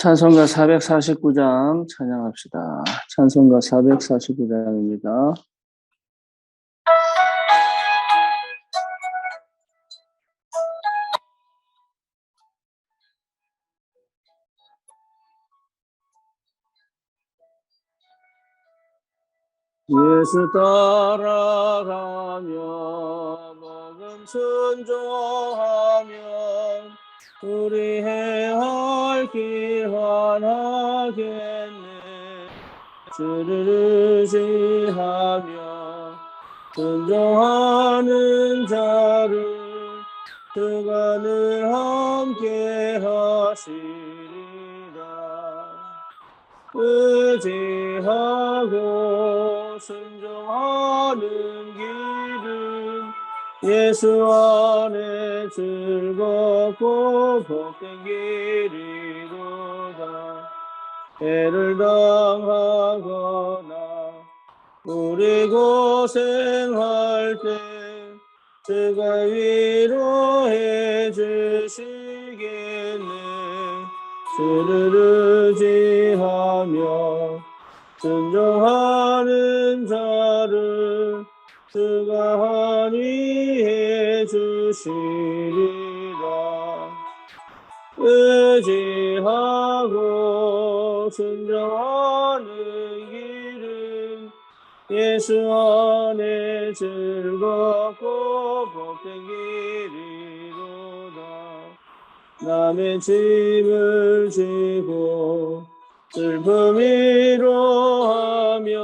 찬송가 449장 찬양합시다. 찬송가 449장입니다. 예수 따라가며 복음 순종하면 우리 행할 길 환하겠네. 주를 의지하며 순종하는 자를 그가 늘 함께 하시리라. 의지하고 순종하는 길은 예수 안에 즐겁고 복된 길이로다. 해를 당하거나 우리 고생할 때 그가 위로해 주시겠네. 주를 의지하며 순종하는 자를 그가 환희해 주시리라. 의지하고 순종하는 길은 예수 안에 즐겁고 복된 길이로다. 남의 짐을 지고 슬픔 위로하면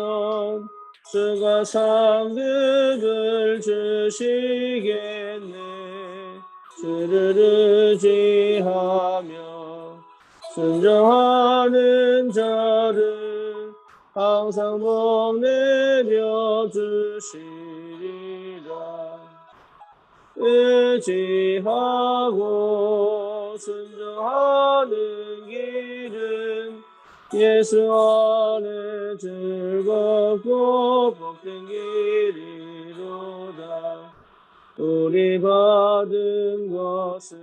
그가 상급을 주시겠네. 주를 의지하며 순종하는 자를 항상 복 내려 주시리라. 의지하고 순종하는 길은 예수 안에 즐겁고 복된 길이로다. 우리 받은 것을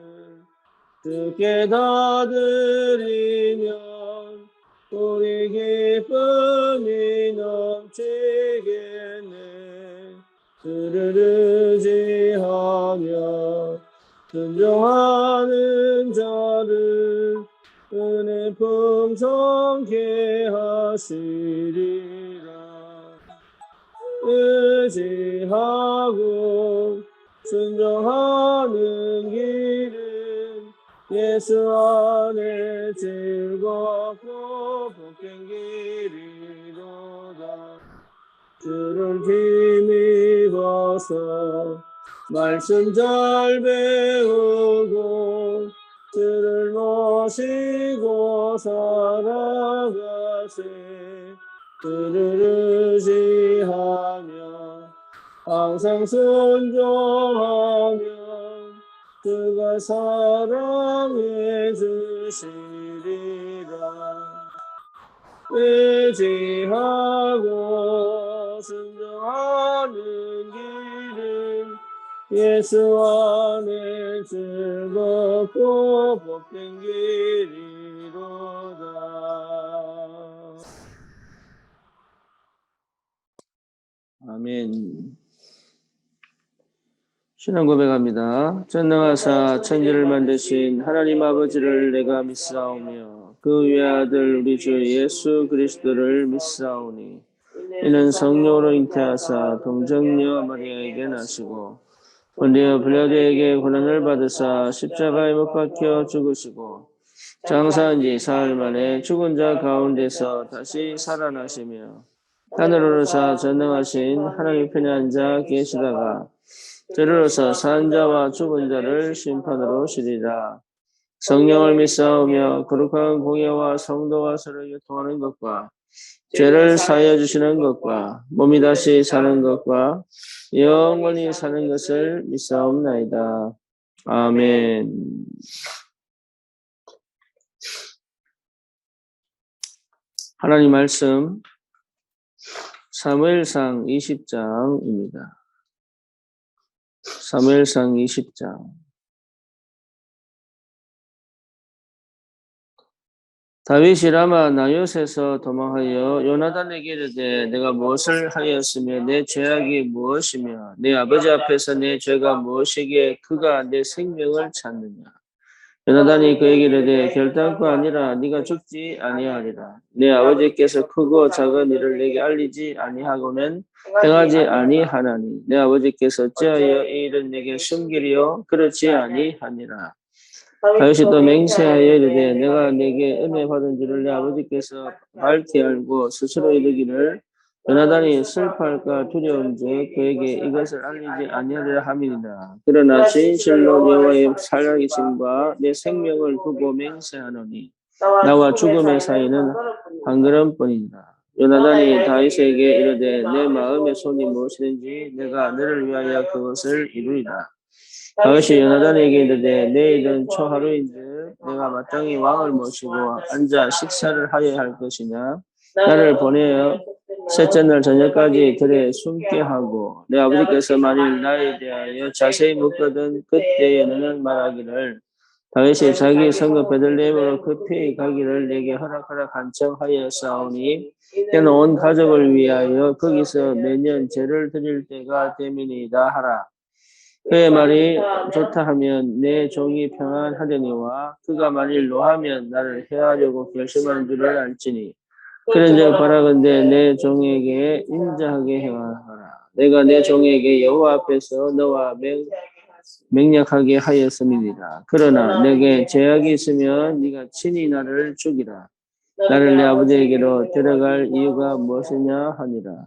주께 다 드리면 우리 기쁨이 넘치겠네. 주를 의지하며 순종하는 자를 은혜 풍성케 하시리라. 의지하고 순종하는 길은 예수 안에 즐겁고 복된 길이로다. 주를 힘입어서 말씀 잘 배우고 주를 모시고 살아가세. 주를 의지하며 항상 순종하면 그가 사랑해 주시리라. 의지하고 순종하는 길은 예수 안에 즐겁고 복된 길이로다. 아멘. 신앙 고백합니다. 전능하사 천지를 만드신 하나님 아버지를 내가 믿사오며 그 외아들 우리 주 예수 그리스도를 믿사오니 이는 성령으로 잉태하사 동정녀 마리아에게 나시고 본디오 빌라도에게 고난을 받으사 십자가에 못 박혀 죽으시고 장사한 지 사흘 만에 죽은 자 가운데서 다시 살아나시며 하늘로 오르사 전능하신 하나님 편에 앉아 계시다가 저리로서 산 자와 죽은 자를 심판으로 오시리라. 성령을 믿사오며 거룩한 공예와 성도와 서로 교통하는 것과 죄를 사하여 주시는 것과 몸이 다시 사는 것과 영원히 사는 것을 믿사옵나이다. 아멘. 하나님 말씀 사무엘상 20장입니다. 사무엘상 20장. 다윗이 라마 나요스에서 도망하여 요나단에게 이르되 내가 무엇을 하였으며 내 죄악이 무엇이며 내 아버지 앞에서 내 죄가 무엇이기에 그가 내 생명을 찾느냐. 요나단이 그에게 이르되 결단코 아니라 네가 죽지 아니하리라. 내 아버지께서 크고 작은 일을 내게 알리지 아니하고는 행하지 아니하나니 내 아버지께서 어찌하여 이 일을 내게 숨기리요 그렇지 아니하니라. 다윗이 또 맹세하여 이르되 내가 내게 은혜 받은 줄을 내 아버지께서 밝히 알고 스스로 이르기를 요나단이 슬퍼할까 두려운즉 그에게 이것을 알리지 아니하리라 함이니라. 그러나 진실로 여호와의 살아계심과 내 생명을 두고 맹세하노니 나와 죽음의 사이는 한 걸음뿐이니라. 요나단이 다윗에게 이르되 내 마음의 손이 무엇이든지 내가 너를 위하여 그것을 이루리라. 다윗이 요나단에게 이르되 내일은 초하루인즉 내가 마땅히 왕을 모시고 앉아 식사를 하여야 할 것이냐. 나를 보내어 셋째 날 저녁까지 들에 숨게 하고 내 아버지께서 만일 나에 대하여 자세히 묻거든 그때에 너는 말하기를 다윗이 자기 성읍 베들레헴으로 급히 가기를 내게 허락하라 간청하였사오니 때는 온 가족을 위하여 거기서 매년 제를 드릴 때가 됨이니이다 하라. 그의 말이 좋다 하면 내 종이 평안하려니와 그가 만일 노하면 나를 해하려고 결심하는 줄을 알지니 그런즉 바라건대 내 종에게 인자하게 행하라. 내가 내 종에게 여호와 앞에서 너와 맹약하게 하였음이니라. 그러나 내게 죄악이 있으면 네가 친히 나를 죽이라. 나를 내 아버지에게로 데려갈 이유가 무엇이냐 하니라.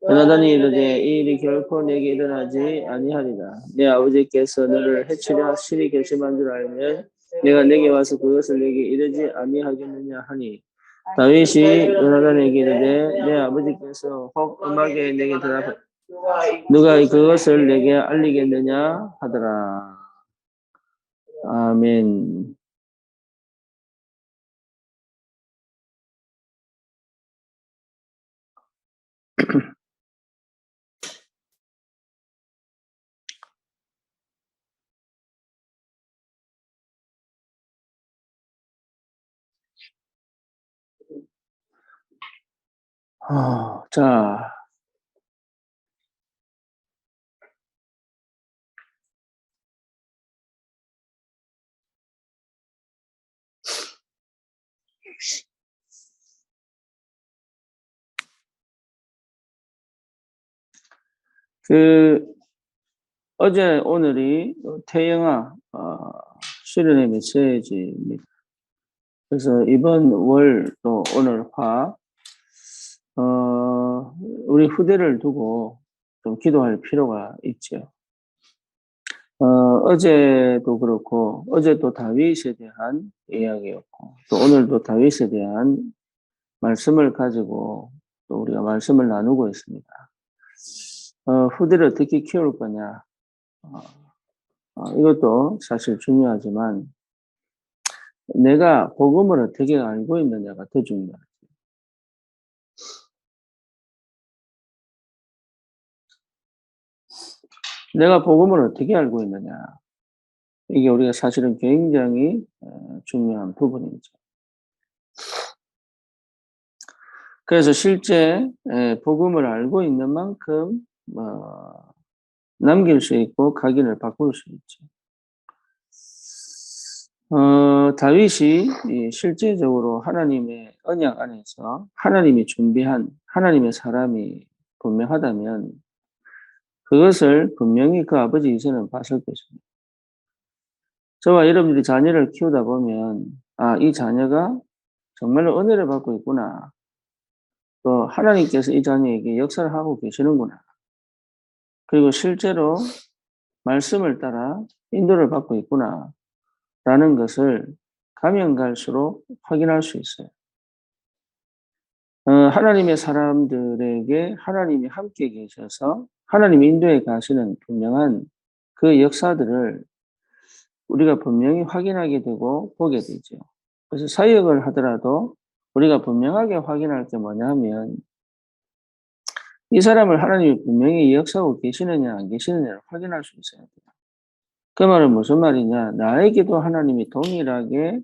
요나단이 이르되 이 일이 결코 내게 일어나지 아니하리라. 내 아버지께서 너를 해치려 실히 결심한 줄 알면 내가 내게 와서 그것을 내게 이르지 아니하겠느냐 하니 다윗이 요나단에게 이르되 내 아버지께서 혹 음하게 내게 대답하여 누가 그것을 내게 알리겠느냐 하더라. 아멘. 자, 어제 오늘이 태영아 수련의 메시지입니다. 그래서 이번 월 또 오늘 화 우리 후대를 두고 좀 기도할 필요가 있죠. 어제도 그렇고 어제도 다윗에 대한 이야기였고 또 오늘도 다윗에 대한 말씀을 가지고 또 우리가 말씀을 나누고 있습니다. 후대를 어떻게 키울 거냐 이것도 사실 중요하지만 내가 복음을 어떻게 알고 있느냐가 더 중요하죠. 내가 복음을 어떻게 알고 있느냐. 이게 우리가 사실은 굉장히 중요한 부분이죠. 그래서 실제 복음을 알고 있는 만큼 남길 수 있고 각인을 바꿀 수 있죠. 다윗이 실제적으로 하나님의 언약 안에서 하나님이 준비한 하나님의 사람이 분명하다면 그것을 분명히 그 아버지 이전은 봤을 것입니다. 저와 여러분들이 자녀를 키우다 보면 이 자녀가 정말로 은혜를 받고 있구나. 또 하나님께서 이 자녀에게 역사를 하고 계시는구나. 그리고 실제로 말씀을 따라 인도를 받고 있구나. 라는 것을 가면 갈수록 확인할 수 있어요. 하나님의 사람들에게 하나님이 함께 계셔서 하나님 인도에 가시는 분명한 그 역사들을 우리가 분명히 확인하게 되고 보게 되죠. 그래서 사역을 하더라도 우리가 분명하게 확인할 게 뭐냐면 이 사람을 하나님이 분명히 역사하고 계시느냐 안 계시느냐를 확인할 수 있어야 돼요. 그 말은 무슨 말이냐. 나에게도 하나님이 동일하게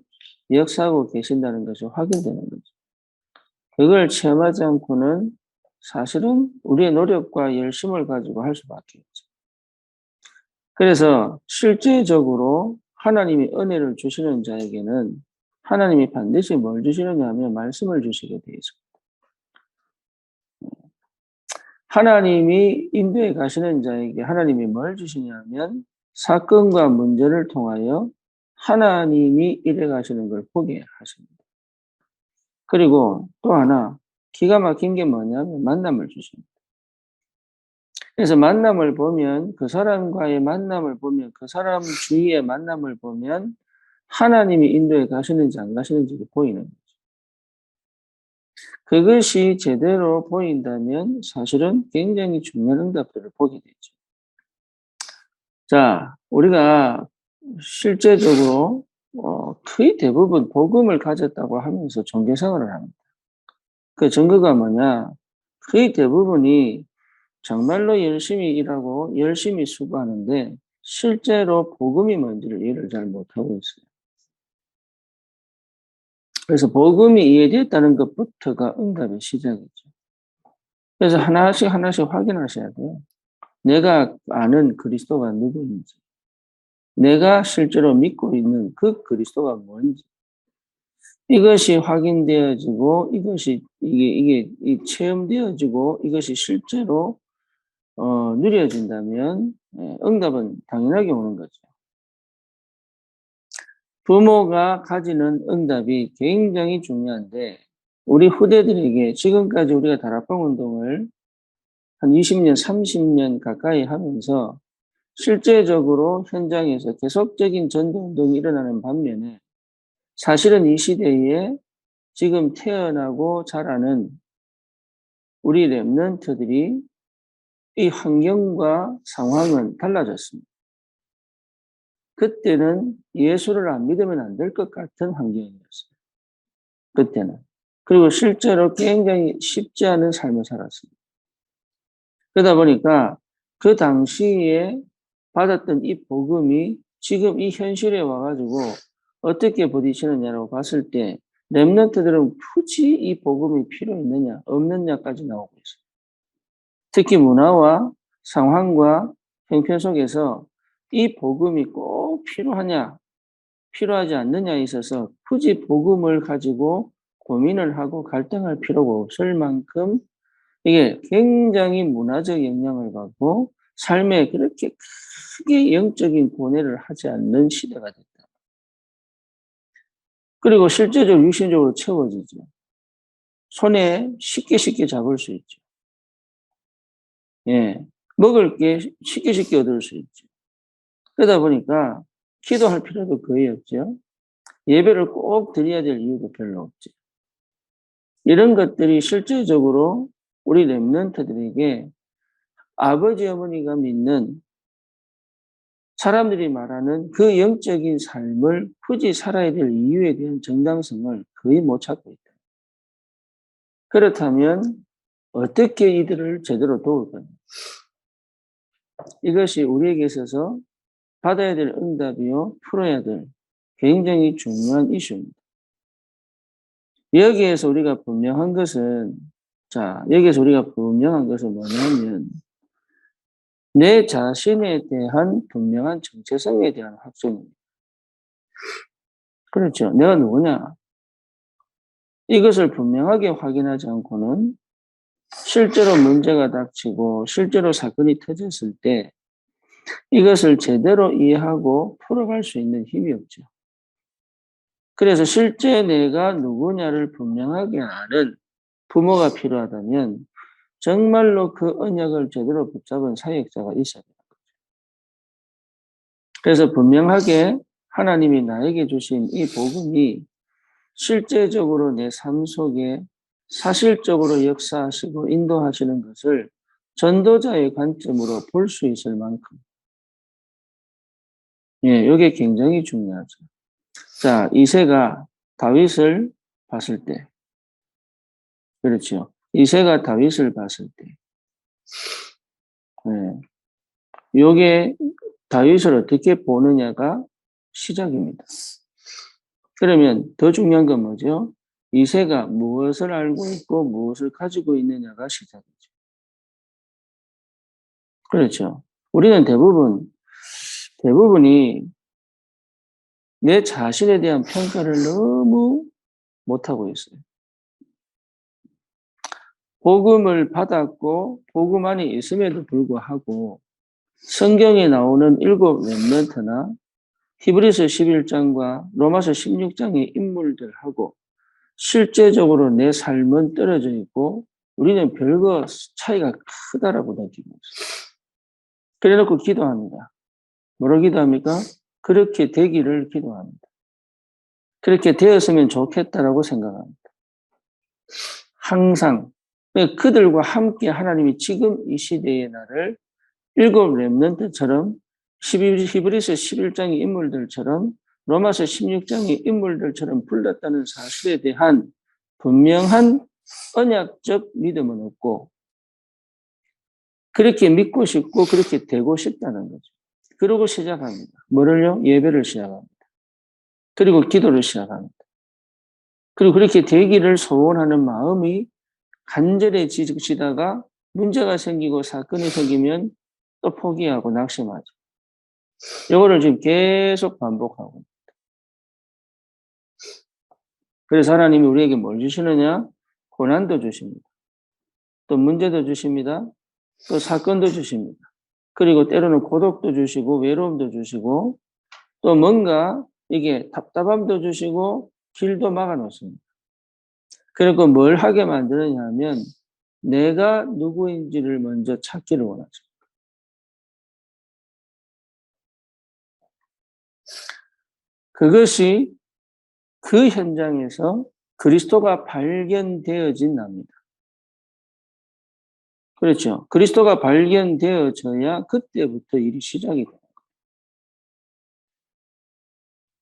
역사하고 계신다는 것이 확인되는 거죠. 그걸 체험하지 않고는 사실은 우리의 노력과 열심을 가지고 할 수밖에 없죠. 그래서 실제적으로 하나님이 은혜를 주시는 자에게는 하나님이 반드시 뭘 주시느냐 하면 말씀을 주시게 되어 있습니다. 하나님이 인도에 가시는 자에게 하나님이 뭘 주시냐면 사건과 문제를 통하여 하나님이 일해 가시는 걸 보게 하십니다. 그리고 또 하나 기가 막힌 게 뭐냐면 만남을 주십니다. 그래서 만남을 보면 그 사람과의 만남을 보면 그 사람 주위의 만남을 보면 하나님이 인도에 가시는지 안 가시는지 보이는 거죠. 그것이 제대로 보인다면 사실은 굉장히 중요한 응답들을 보게 되죠. 자, 우리가 실제적으로 거의 대부분 복음을 가졌다고 하면서 종교생활을 합니다. 그 증거가 뭐냐? 거의 대부분이 정말로 열심히 일하고 열심히 수고하는데 실제로 복음이 뭔지를 이해를 잘 못하고 있어요. 그래서 복음이 이해됐다는 것부터가 응답의 시작이죠. 그래서 하나씩 확인하셔야 돼요. 내가 아는 그리스도가 누구인지, 내가 실제로 믿고 있는 그 그리스도가 뭔지, 이것이 확인되어지고, 이게 체험되어지고, 이것이 실제로, 누려진다면, 응답은 당연하게 오는 거죠. 부모가 가지는 응답이 굉장히 중요한데, 우리 후대들에게 지금까지 우리가 다락방 운동을 한 20년, 30년 가까이 하면서 실제적으로 현장에서 계속적인 전도운동이 일어나는 반면에 사실은 이 시대에 지금 태어나고 자라는 우리 랩런트들이 이 환경과 상황은 달라졌습니다. 그때는 예수를 안 믿으면 안 될 것 같은 환경이었어요. 그때는. 그리고 실제로 굉장히 쉽지 않은 삶을 살았습니다. 그러다 보니까 그 당시에 받았던 이 복음이 지금 이 현실에 와가지고 어떻게 부딪히느냐라고 봤을 때 렘넌트들은 굳이 이 복음이 필요 있느냐 없느냐까지 나오고 있어요. 특히 문화와 상황과 형편 속에서 이 복음이 꼭 필요하냐 필요하지 않느냐에 있어서 굳이 복음을 가지고 고민을 하고 갈등할 필요가 없을 만큼 이게 굉장히 문화적 영향을 받고 삶에 그렇게 크게 영적인 고뇌를 하지 않는 시대가 됐다. 그리고 실제적으로 육신적으로 채워지죠. 손에 쉽게 잡을 수 있죠. 예. 먹을 게 쉽게 얻을 수 있죠. 그러다 보니까 기도할 필요도 거의 없죠. 예배를 꼭 드려야 될 이유도 별로 없죠. 이런 것들이 실제적으로 우리 렘넌트들에게 아버지 어머니가 믿는 사람들이 말하는 그 영적인 삶을 굳이 살아야 될 이유에 대한 정당성을 거의 못 찾고 있다. 그렇다면 어떻게 이들을 제대로 도울 거냐. 이것이 우리에게 있어서 받아야 될 응답이요, 풀어야 될 굉장히 중요한 이슈입니다. 여기에서 우리가 분명한 것은 뭐냐면 내 자신에 대한 분명한 정체성에 대한 확정입니다. 그렇죠. 내가 누구냐? 이것을 분명하게 확인하지 않고는 실제로 문제가 닥치고 실제로 사건이 터졌을 때 이것을 제대로 이해하고 풀어갈 수 있는 힘이 없죠. 그래서 실제 내가 누구냐를 분명하게 아는 부모가 필요하다면 정말로 그 언약을 제대로 붙잡은 사역자가 있어야 돼요. 그래서 분명하게 하나님이 나에게 주신 이 복음이 실제적으로 내 삶 속에 사실적으로 역사하시고 인도하시는 것을 전도자의 관점으로 볼 수 있을 만큼, 이게 굉장히 중요하죠. 자, 이새가 다윗을 봤을 때, 그렇죠. 이새가 다윗을 봤을 때, 요게 다윗을 어떻게 보느냐가 시작입니다. 그러면 더 중요한 건 뭐죠? 이세가 무엇을 알고 있고 무엇을 가지고 있느냐가 시작이죠. 그렇죠. 우리는 대부분이 내 자신에 대한 평가를 너무 못하고 있어요. 복음을 받았고 복음 안에 있음에도 불구하고 성경에 나오는 7 렘넌트나 히브리서 11장과 로마서 16장의 인물들하고 실제적으로 내 삶은 떨어져 있고 우리는 별거 차이가 크다라고 느끼고 있어요. 그래놓고 기도합니다. 뭐로 기도합니까? 그렇게 되기를 기도합니다. 그렇게 되었으면 좋겠다라고 생각합니다. 항상 그들과 함께 하나님이 지금 이 시대의 나를 7 렘넌트처럼 히브리서 11장의 인물들처럼 로마서 16장의 인물들처럼 불렀다는 사실에 대한 분명한 언약적 믿음은 없고 그렇게 믿고 싶고 그렇게 되고 싶다는 거죠. 그러고 시작합니다. 뭐를요? 예배를 시작합니다. 그리고 기도를 시작합니다. 그리고 그렇게 되기를 소원하는 마음이 간절해지다가 문제가 생기고 사건이 생기면 또 포기하고 낙심하죠. 이거를 지금 계속 반복하고. 그래서 하나님이 우리에게 뭘 주시느냐? 고난도 주십니다. 또 문제도 주십니다. 또 사건도 주십니다. 그리고 때로는 고독도 주시고 외로움도 주시고 또 뭔가 이게 답답함도 주시고 길도 막아 놓습니다. 그리고 뭘 하게 만드느냐 하면 내가 누구인지를 먼저 찾기를 원하죠. 그것이 그 현장에서 그리스도가 발견되어진 납니다. 그렇죠. 그리스도가 발견되어져야 그때부터 일이 시작이 돼요.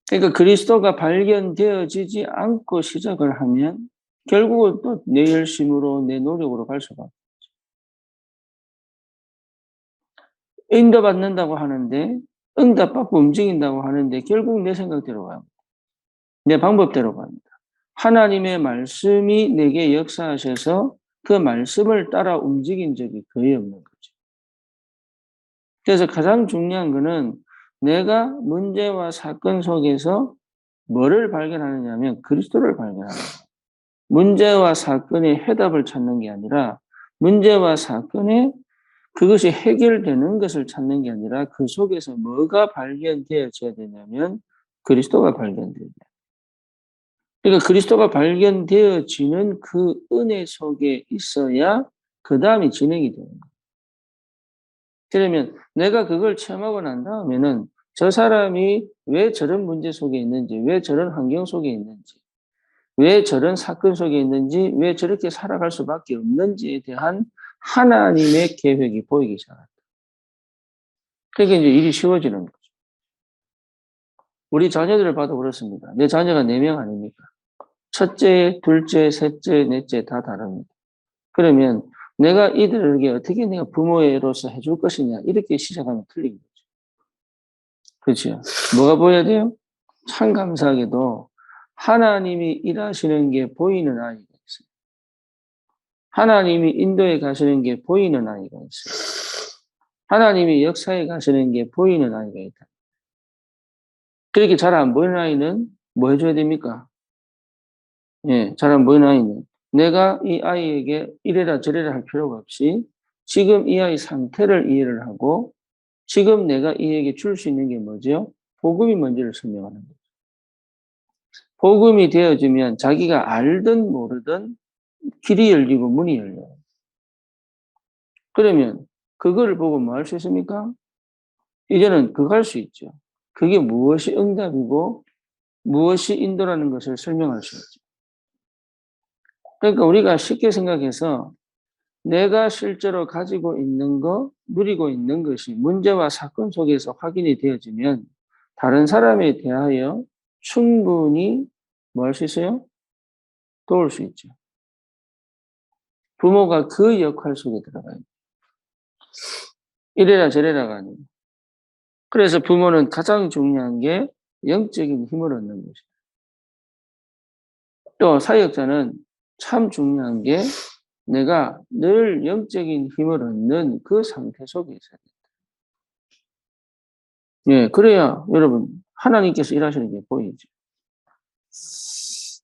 그러니까 그리스도가 발견되어지지 않고 시작을 하면 결국은 또 내 열심으로 내 노력으로 갈 수가 없어요. 인도받는다고 하는데 응답받고 움직인다고 하는데 결국 내 생각대로 가요. 내 방법대로 갑니다. 하나님의 말씀이 내게 역사하셔서 그 말씀을 따라 움직인 적이 거의 없는 거죠. 그래서 가장 중요한 거는 내가 문제와 사건 속에서 뭐를 발견하느냐 하면 그리스도를 발견하는 거예요. 문제와 사건의 해답을 찾는 게 아니라 문제와 사건에 그것이 해결되는 것을 찾는 게 아니라 그 속에서 뭐가 발견되어져야 되냐면 그리스도가 발견돼야 돼요. 그러니까 그리스도가 발견되어지는 그 은혜 속에 있어야 그 다음이 진행이 되는 거예요. 그러면 내가 그걸 체험하고 난 다음에는 저 사람이 왜 저런 문제 속에 있는지, 왜 저런 환경 속에 있는지, 왜 저런 사건 속에 있는지, 왜 저렇게 살아갈 수밖에 없는지에 대한 하나님의 계획이 보이기 시작합니다. 그러니까 이제 일이 쉬워지는 거죠. 우리 자녀들을 봐도 그렇습니다. 내 자녀가 4명 아닙니까? 첫째, 둘째, 셋째, 넷째 다 다릅니다. 그러면 내가 이들에게 어떻게 내가 부모로서 해줄 것이냐 이렇게 시작하면 틀린 거죠. 그렇죠. 뭐가 보여야 돼요? 참 감사하게도 하나님이 일하시는 게 보이는 아이가 있어요. 하나님이 인도에 가시는 게 보이는 아이가 있어요. 하나님이 역사에 가시는 게 보이는 아이가 있다. 그렇게 잘 안 보이는 아이는 뭐 해줘야 됩니까? 예, 잘 안 보이는 아이는 내가 이 아이에게 이래라 저래라 할 필요가 없이 지금 이 아이 상태를 이해를 하고 지금 내가 이에게 줄 수 있는 게 뭐죠? 복음이 뭔지를 설명하는 거죠. 복음이 되어지면 자기가 알든 모르든 길이 열리고 문이 열려요. 그러면 그거를 보고 뭐 할 수 있습니까? 이제는 그거 할 수 있죠. 그게 무엇이 응답이고 무엇이 인도라는 것을 설명할 수 있죠. 그러니까 우리가 쉽게 생각해서 내가 실제로 가지고 있는 거, 누리고 있는 것이 문제와 사건 속에서 확인이 되어지면 다른 사람에 대하여 충분히 뭐 할 수 있어요? 도울 수 있죠. 부모가 그 역할 속에 들어가요. 이래라 저래라가 아니고. 그래서 부모는 가장 중요한 게 영적인 힘을 얻는 것이죠. 또 사역자는 참 중요한 게 내가 늘 영적인 힘을 얻는 그 상태 속에 있어야 된다. 예, 그래야 여러분 하나님께서 일하시는 게 보이죠.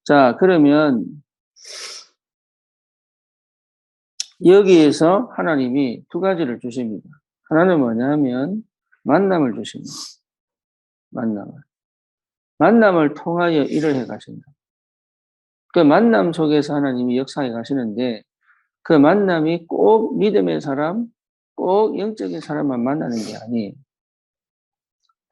자, 그러면 여기에서 하나님이 두 가지를 주십니다. 하나는 뭐냐면 만남을 주십니다. 만남을 통하여 일을 해 가신다. 그 만남 속에서 하나님이 역사해 가시는데 그 만남이 꼭 믿음의 사람, 꼭 영적인 사람만 만나는 게 아니에요.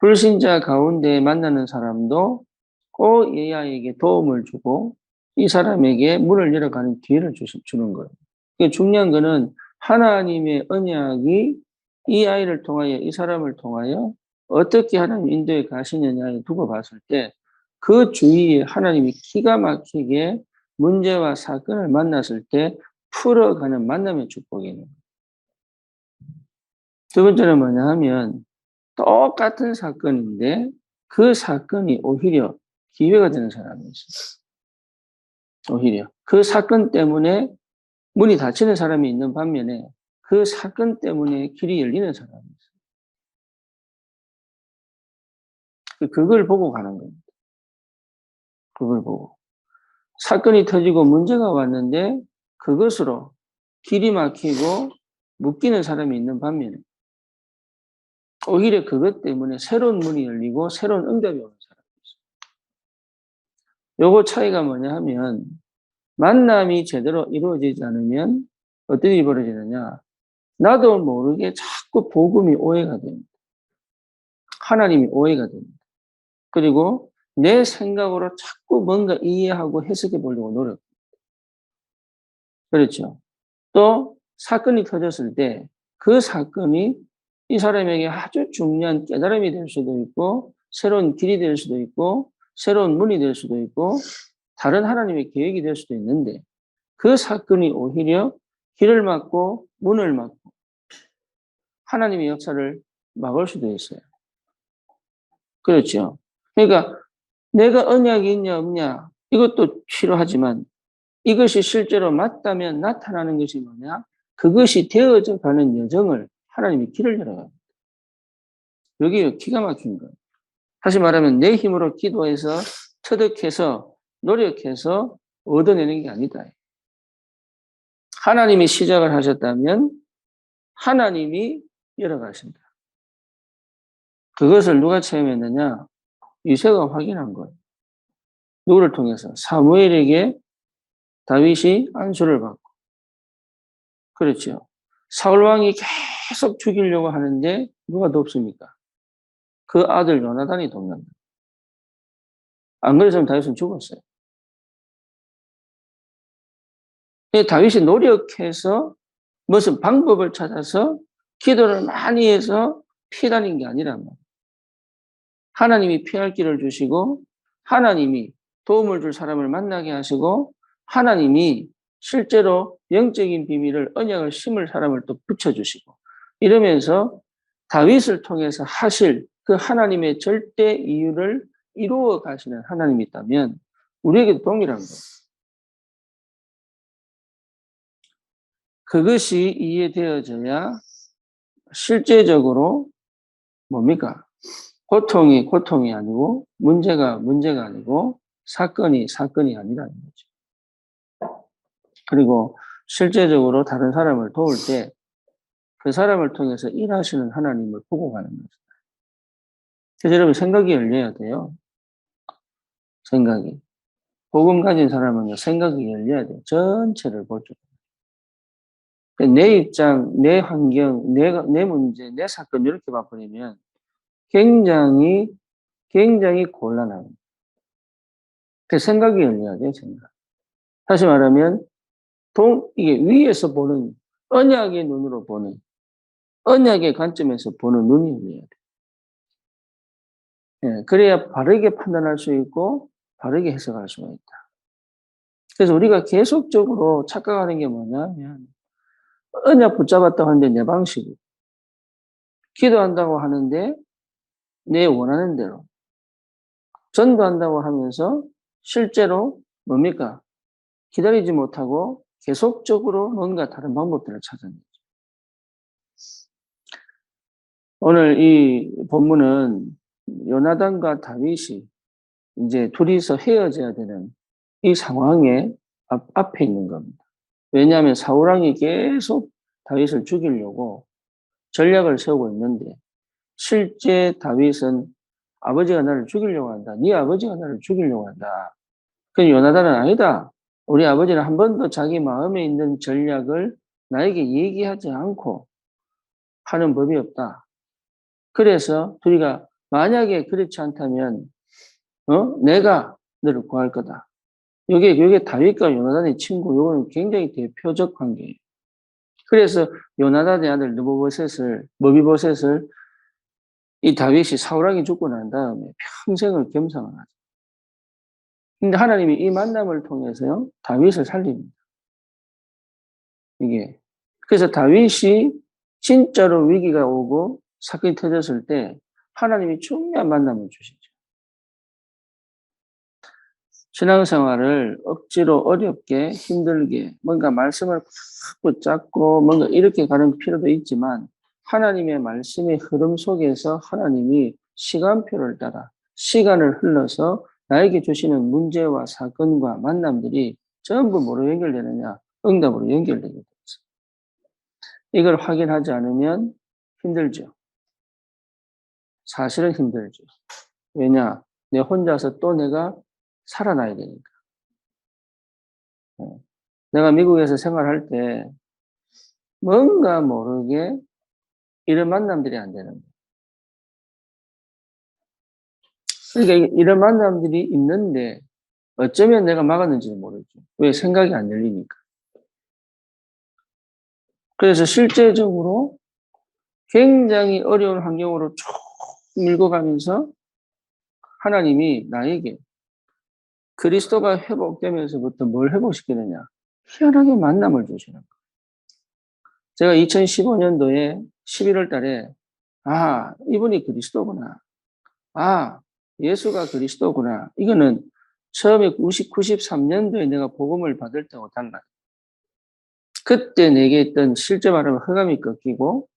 불신자 가운데 만나는 사람도 꼭 얘아에게 도움을 주고 이 사람에게 문을 열어가는 기회를 주는 거예요. 중요한 거는 하나님의 언약이 이 아이를 통하여 이 사람을 통하여 어떻게 하나님 인도에 가시느냐에 두고 봤을 때 그 주위에 하나님이 기가 막히게 문제와 사건을 만났을 때 풀어가는 만남의 축복이에요. 두 번째는 뭐냐 하면 똑같은 사건인데 그 사건이 오히려 기회가 되는 사람이 있어요. 오히려 그 사건 때문에 문이 닫히는 사람이 있는 반면에 그 사건 때문에 길이 열리는 사람이 있어요. 그걸 보고 가는 겁니다. 그걸 보고. 사건이 터지고 문제가 왔는데 그것으로 길이 막히고 묶이는 사람이 있는 반면에 오히려 그것 때문에 새로운 문이 열리고 새로운 응답이 오는 사람이 있어요. 요거 차이가 뭐냐 하면 만남이 제대로 이루어지지 않으면 어떤 일이 벌어지느냐. 나도 모르게 자꾸 복음이 오해가 됩니다. 하나님이 오해가 됩니다. 그리고 내 생각으로 자꾸 뭔가 이해하고 해석해 보려고 노력합니다. 그렇죠. 또 사건이 터졌을 때 그 사건이 이 사람에게 아주 중요한 깨달음이 될 수도 있고 새로운 길이 될 수도 있고 새로운 문이 될 수도 있고 다른 하나님의 계획이 될 수도 있는데 그 사건이 오히려 길을 막고 문을 막고 하나님의 역사를 막을 수도 있어요. 그렇죠. 그러니까 내가 언약이 있냐 없냐 이것도 필요하지만 이것이 실제로 맞다면 나타나는 것이 뭐냐? 그것이 되어져 가는 여정을 하나님이 길을 열어요. 여기 기가 막힌 거예요. 다시 말하면 내 힘으로 기도해서 터득해서 노력해서 얻어내는 게 아니다. 하나님이 시작을 하셨다면 하나님이 열어가신다. 그것을 누가 체험했느냐? 이새가 확인한 거예요. 누구를 통해서? 사무엘에게 다윗이 안수를 받고. 그렇죠. 사울왕이 계속 죽이려고 하는데 누가 돕습니까? 그 아들 요나단이 돕는다. 안 그랬으면 다윗은 죽었어요. 다윗이 노력해서 무슨 방법을 찾아서 기도를 많이 해서 피다닌 게 아니란 말이에요. 하나님이 피할 길을 주시고 하나님이 도움을 줄 사람을 만나게 하시고 하나님이 실제로 영적인 비밀을 언약을 심을 사람을 또 붙여주시고 이러면서 다윗을 통해서 하실 그 하나님의 절대 이유를 이루어 가시는 하나님이 있다면 우리에게도 동일한 거예요. 그것이 이해되어져야 실제적으로 뭡니까? 고통이 고통이 아니고 문제가 아니고 사건이 아니라는 거죠. 그리고 실제적으로 다른 사람을 도울 때 그 사람을 통해서 일하시는 하나님을 보고 가는 거죠. 그래서 여러분 생각이 열려야 돼요. 생각이. 복음 가진 사람은요, 생각이 열려야 돼요. 전체를 보죠. 내 입장, 내 환경, 내 문제, 내 사건 이렇게 봐버리면 굉장히 곤란합니다. 그 생각이 열려야 돼요, 생각. 다시 말하면 이게 위에서 보는 언약의 눈으로 보는 언약의 관점에서 보는 눈이 열려야 돼요. 예, 그래야 바르게 판단할 수 있고 바르게 해석할 수가 있다. 그래서 우리가 계속적으로 착각하는 게 뭐냐면 언약 붙잡았다고 하는데 내 방식으로 기도한다고 하는데 내 원하는 대로 전도한다고 하면서 실제로 뭡니까? 기다리지 못하고 계속적으로 뭔가 다른 방법들을 찾아내죠. 오늘 이 본문은 요나단과 다윗이 이제 둘이서 헤어져야 되는 이 상황에 앞에 있는 겁니다. 왜냐하면 사울왕이 계속 다윗을 죽이려고 전략을 세우고 있는데 실제 다윗은 아버지가 나를 죽이려고 한다. 네 아버지가 나를 죽이려고 한다. 그 요나단은 아니다. 우리 아버지는 한 번도 자기 마음에 있는 전략을 나에게 얘기하지 않고 하는 법이 없다. 그래서 둘이가 만약에 그렇지 않다면 내가 너를 구할 거다. 요게 다윗과 요나단의 친구, 요거는 굉장히 대표적 관계예요. 그래서 요나단의 아들 머비보셋을 이 다윗이 사울왕이 죽고 난 다음에 평생을 겸상을 하죠. 근데 하나님이 이 만남을 통해서요, 다윗을 살립니다. 이게. 그래서 다윗이 진짜로 위기가 오고 사건이 터졌을 때 하나님이 중요한 만남을 주시죠. 신앙생활을 억지로 어렵게 힘들게 뭔가 말씀을 붙잡고 뭔가 이렇게 가는 필요도 있지만 하나님의 말씀의 흐름 속에서 하나님이 시간표를 따라 시간을 흘러서 나에게 주시는 문제와 사건과 만남들이 전부 뭐로 연결되느냐? 응답으로 연결되게 되죠. 이걸 확인하지 않으면 힘들죠. 사실은 힘들죠. 왜냐? 내 혼자서 또 내가 살아나야 되니까. 내가 미국에서 생활할 때 뭔가 모르게 이런 만남들이 안 되는 거예요. 그러니까 이런 만남들이 있는데 어쩌면 내가 막았는지는 모르죠. 왜? 생각이 안 열리니까. 그래서 실제적으로 굉장히 어려운 환경으로 쭉 밀고 가면서 하나님이 나에게 그리스도가 회복되면서부터 뭘 회복시키느냐? 희한하게 만남을 주시는 거예요. 제가 2015년도에 11월 달에 이분이 그리스도구나. 예수가 그리스도구나. 이거는 처음에 93년도에 내가 복음을 받을 때하고 달라요. 그때 내게 있던 실제 말하면 흑암이 꺾이고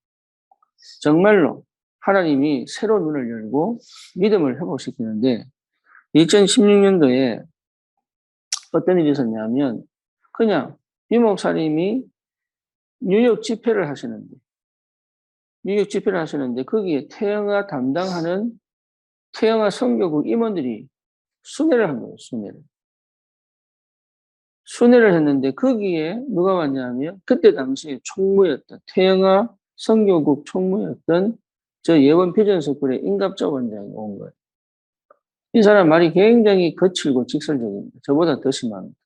정말로 하나님이 새로운 눈을 열고 믿음을 회복시키는데 2016년도에 어떤 일이 있었냐면 그냥 유 목사님이 뉴욕 집회를 하시는데 거기에 태영아 담당하는 태영아 선교국 임원들이 순회를 한 거예요. 순회를 했는데 거기에 누가 왔냐면 그때 당시에 총무였던 태영아 선교국 총무였던 저 예원 비전석굴의 임갑자 원장이 온 거예요. 이 사람 말이 굉장히 거칠고 직설적입니다. 저보다 더 심합니다.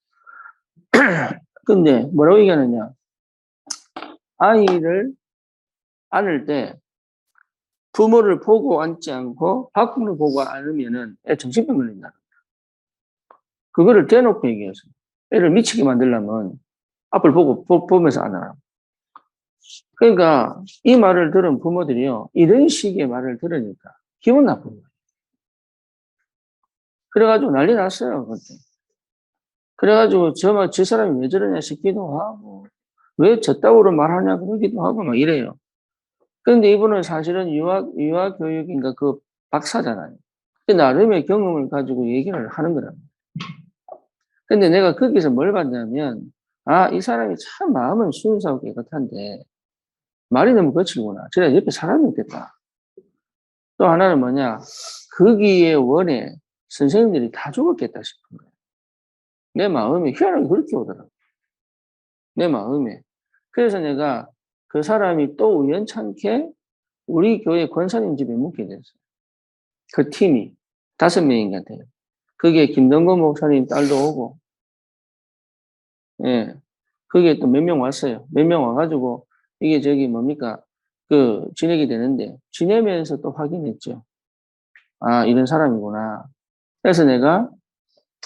근데 뭐라고 얘기하느냐. 아이를 안을 때 부모를 보고 앉지 않고 밖으로 보고 안으면은 애 정신병 걸린다. 그거를 대놓고 얘기했어요. 애를 미치게 만들려면 앞을 보면서 안아라. 그러니까 이 말을 들은 부모들이요. 이런 식의 말을 들으니까 기분 나쁜 거예요. 그래가지고 난리 났어요. 그때. 그래가지고 저 사람이 왜 저러냐 싶기도 하고 왜 저따구로 말하냐 그러기도 하고 막 이래요. 그런데 이분은 사실은 유아 교육인가 그 박사잖아요. 나름의 경험을 가지고 얘기를 하는 거랍니다. 근데 내가 거기서 뭘 봤냐면 이 사람이 참 마음은 순수하고 깨끗한데 말이 너무 거칠구나. 저래 옆에 사람이 없겠다. 또 하나는 뭐냐. 거기에 원에 선생님들이 다 죽었겠다 싶은 거예요. 내 마음이 희한하게 그렇게 오더라고요. 내 마음에. 그래서 내가 그 사람이 또 우연찮게 우리 교회 권사님 집에 묵게 됐어요. 그 팀이 5명인가 돼요. 거기에 김동건 목사님 딸도 오고, 예. 거기에 또 몇 명 왔어요. 몇 명 와가지고, 이게 뭡니까? 지내게 되는데, 지내면서 또 확인했죠. 이런 사람이구나. 그래서 내가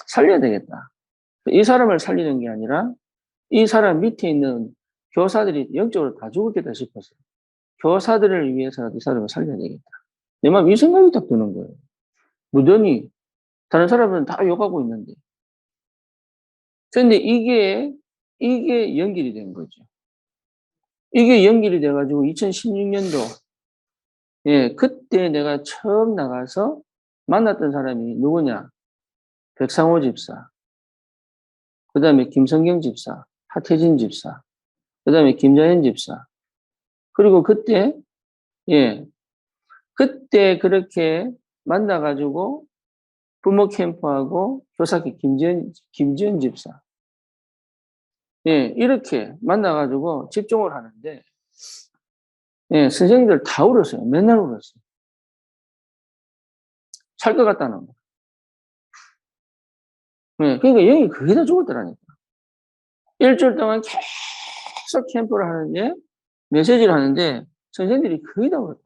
살려야 되겠다. 이 사람을 살리는 게 아니라, 이 사람 밑에 있는 교사들이 영적으로 다 죽었겠다 싶었어요. 교사들을 위해서라도 이 사람을 살려야 되겠다. 내 마음 이 생각이 딱 드는 거예요. 무던히, 다른 사람들은 다 욕하고 있는데, 그런데 이게 연결이 된 거죠. 이게 연결이 돼가지고 2016년도, 예, 그때 내가 처음 나가서 만났던 사람이 누구냐? 백상호 집사, 그 다음에 김성경 집사, 하태진 집사, 그 다음에 김자연 집사. 그리고 그때, 예, 그때 그렇게 만나가지고 부모 캠프하고 교사기 김지연 집사. 예, 이렇게 만나가지고 집중을 하는데, 예, 선생님들 다 울었어요. 맨날 울었어요. 살 것 같다는 거. 예, 그러니까 영이 거의 다 죽었더라니까. 일주일 동안 계속 캠프를 하는데, 메시지를 하는데, 선생님들이 거의 다 울었다.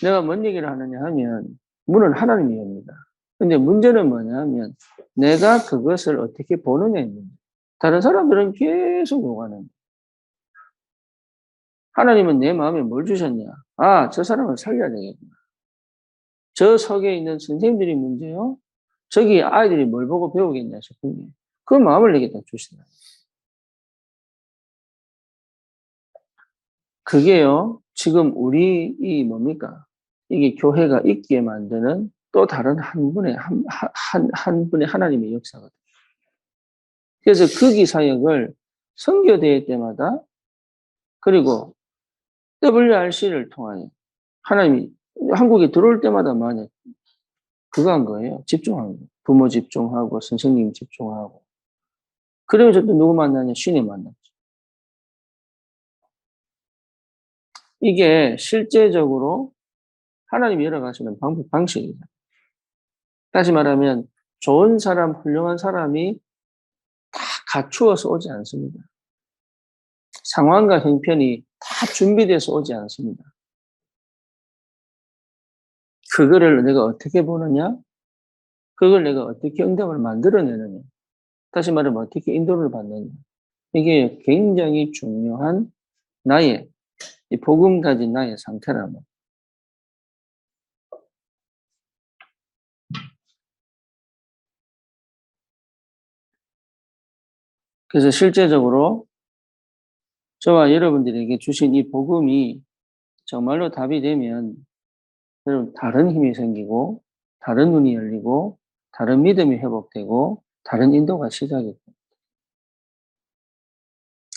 내가 뭔 얘기를 하느냐 하면, 문은 하나님이 엽니다. 근데 문제는 뭐냐 하면, 내가 그것을 어떻게 보느냐입니다. 다른 사람들은 계속 오가는. 하나님은 내 마음에 뭘 주셨냐? 아, 저 사람을 살려야 되겠구나. 저 석에 있는 선생님들이 문제요? 저기 아이들이 뭘 보고 배우겠냐 싶은 게. 그 마음을 내게 다 주시더라. 그게요, 지금 우리, 뭡니까? 이게 교회가 있게 만드는 또 다른 한 분의 하나님의 역사거든요. 그래서 그 기사역을 선교대회 때마다, 그리고 WRC를 통하여 하나님이 한국에 들어올 때마다 많이 그거 한 거예요. 집중한 거. 부모 집중하고, 선생님 집중하고. 그러면서 또 누구 만나냐? 신이 만났죠. 이게 실제적으로 하나님이 열어가시는 방식이죠. 다시 말하면, 좋은 사람, 훌륭한 사람이 다 갖추어서 오지 않습니다. 상황과 형편이 다 준비돼서 오지 않습니다. 그거를 내가 어떻게 보느냐? 그걸 내가 어떻게 응답을 만들어내느냐? 다시 말하면 어떻게 인도를 받느냐? 이게 굉장히 중요한 나의, 이 복음 가진 나의 상태라면. 그래서 실제적으로 저와 여러분들에게 주신 이 복음이 정말로 답이 되면 여러분 다른 힘이 생기고 다른 눈이 열리고 다른 믿음이 회복되고 다른 인도가 시작이 됩니다.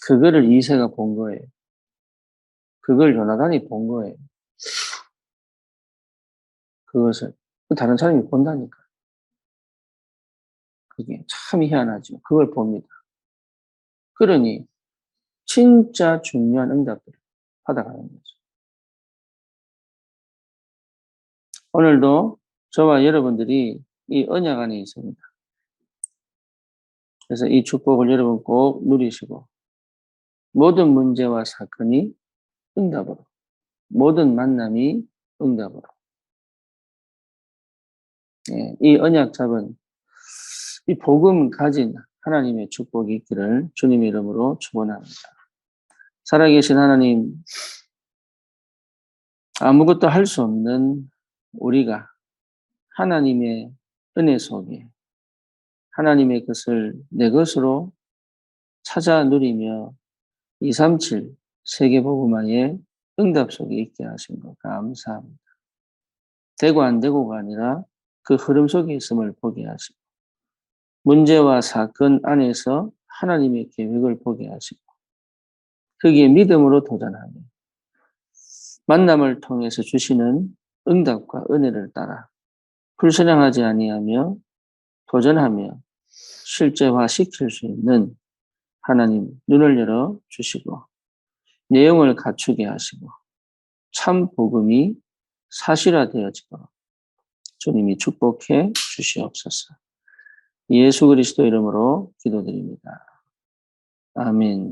그거를 이새가 본 거예요. 그걸 요나단이 본 거예요. 그것을 다른 사람이 본다니까. 그게 참 희한하죠. 그걸 봅니다. 그러니 진짜 중요한 응답들을 받아가는 거죠. 오늘도 저와 여러분들이 이 언약 안에 있습니다. 그래서 이 축복을 여러분 꼭 누리시고 모든 문제와 사건이 응답으로, 모든 만남이 응답으로. 예, 이 언약 잡은 이 복음 가진 하나님의 축복이 있기를 주님 이름으로 축원합니다. 살아계신 하나님, 아무것도 할 수 없는 우리가 하나님의 은혜 속에 하나님의 것을 내 것으로 찾아 누리며 237 세계복음화의 응답 속에 있게 하신 것 감사합니다. 되고 안 되고가 아니라 그 흐름 속에 있음을 보게 하시고 문제와 사건 안에서 하나님의 계획을 보게 하시고 거기에 믿음으로 도전하며 만남을 통해서 주시는 응답과 은혜를 따라 불신앙하지 아니하며 도전하며 실제화시킬 수 있는 하나님 눈을 열어 주시고 내용을 갖추게 하시고 참 복음이 사실화되어지도록 주님이 축복해 주시옵소서. 예수 그리스도 이름으로 기도드립니다. 아멘.